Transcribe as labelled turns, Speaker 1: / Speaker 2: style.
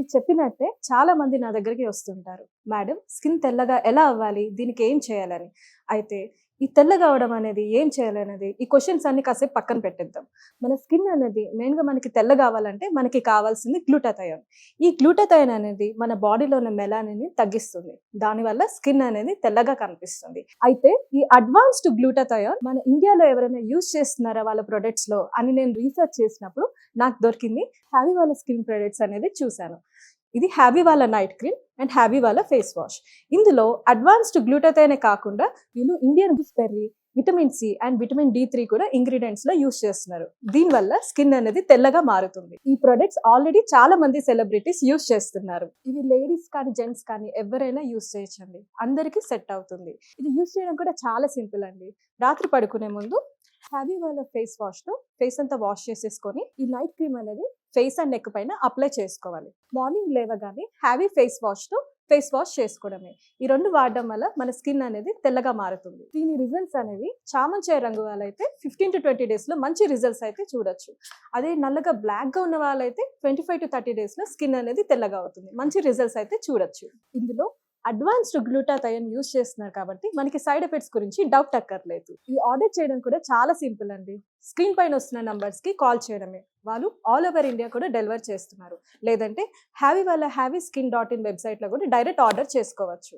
Speaker 1: మీరు చెప్పినట్టే చాలా మంది నా దగ్గరికి వస్తుంటారు. మేడం స్కిన్ తెల్లగా ఎలా అవ్వాలి? దీనికి ఏం చేయాలని? అయితే ఈ తెల్లగా అవ్వడం అనేది ఏం చేయాలనేది ఈ క్వెషన్స్ అన్ని కాసేపు పక్కన పెట్టేద్దాం. మన స్కిన్ అనేది మెయిన్‌గా మనకి తెల్లగా అవ్వాలంటే మనకి కావాల్సింది గ్లూటాథయోన్. ఈ గ్లూటాథయోన్ అనేది మన బాడీలో ఉన్న మెలానిన్‌ని తగ్గిస్తుంది. దానివల్ల స్కిన్ అనేది తెల్లగా కనిపిస్తుంది. అయితే ఈ అడ్వాన్స్డ్ గ్లూటాథయోన్ మన ఇండియాలో ఎవరైనా యూజ్ చేస్తున్నారా వాళ్ళ ప్రొడక్ట్స్‌లో అని నేను రీసెర్చ్ చేసినప్పుడు నాకు దొరికింది హ్యావీ వాళ్ళ స్కిన్ ప్రొడక్ట్స్ అనేది చూశాను. ఇది హ్యావీ వాళ్ళ నైట్ క్రీమ్ అండ్ హ్యావీ వాళ్ళ ఫేస్ వాష్. ఇందులో అడ్వాన్స్డ్ గ్లూటాథయోనే కాకుండా వీళ్ళు Indian gooseberry, vitamin C and vitamin డి3 కూడా ఇంగ్రీడియంట్స్ లో యూజ్ చేస్తున్నారు. దీనివల్ల స్కిన్ అనేది తెల్లగా మారుతుంది. ఈ ప్రొడక్ట్స్ ఆల్రెడీ చాలా మంది సెలబ్రిటీస్ యూజ్ చేస్తున్నారు. ఇవి లేడీస్ కానీ జెంట్స్ కానీ ఎవరైనా యూజ్ చేయొచ్చండి. అందరికీ సెట్ అవుతుంది. ఇది యూజ్ చేయడం కూడా చాలా సింపుల్ అండి. రాత్రి పడుకునే ముందు హ్యావీ వాళ్ళ ఫేస్ వాష్ తో ఫేస్ అంతా వాష్ చేసేసుకొని ఈ నైట్ క్రీమ్ అనేది ఫేస్ అండ్ నెక్ పైన అప్లై చేసుకోవాలి. మార్నింగ్ లేవగానే హ్యావీ ఫేస్ వాష్ తో ఫేస్ వాష్ చేసుకోవడమే. ఈ రెండు వాడడం వల్ల మన స్కిన్ అనేది తెల్లగా మారుతుంది. దీని రిజల్ట్స్ అనేవి చామంచాయ రంగు వాళ్ళైతే 15 to 20 డేస్ లో మంచి రిజల్ట్స్ అయితే చూడొచ్చు. అదే నల్లగా బ్లాక్ గా ఉన్న వాళ్ళైతే 25 to 30 డేస్ లో స్కిన్ అనేది తెల్లగా అవుతుంది. మంచి రిజల్ట్స్ అయితే చూడొచ్చు. ఇందులో అడ్వాన్స్డ్ గ్లూటాథయోన్ యూజ్ చేస్తున్నారు కాబట్టి మనకి సైడ్ ఎఫెక్ట్స్ గురించి డౌట్ అక్కర్లేదు. ఇది ఆర్డర్ చేయడం కూడా చాలా సింపుల్ అండి. స్క్రీన్ పైన వస్తున్న నంబర్స్ కి కాల్ చేయడమే. వాళ్ళు ఆల్ ఓవర్ ఇండియా కూడా డెలివర్ చేస్తున్నారు. లేదంటే హ్యావీ వాళ్ళ హ్యావీ స్కిన్.in వెబ్సైట్ లో కూడా డైరెక్ట్ ఆర్డర్ చేసుకోవచ్చు.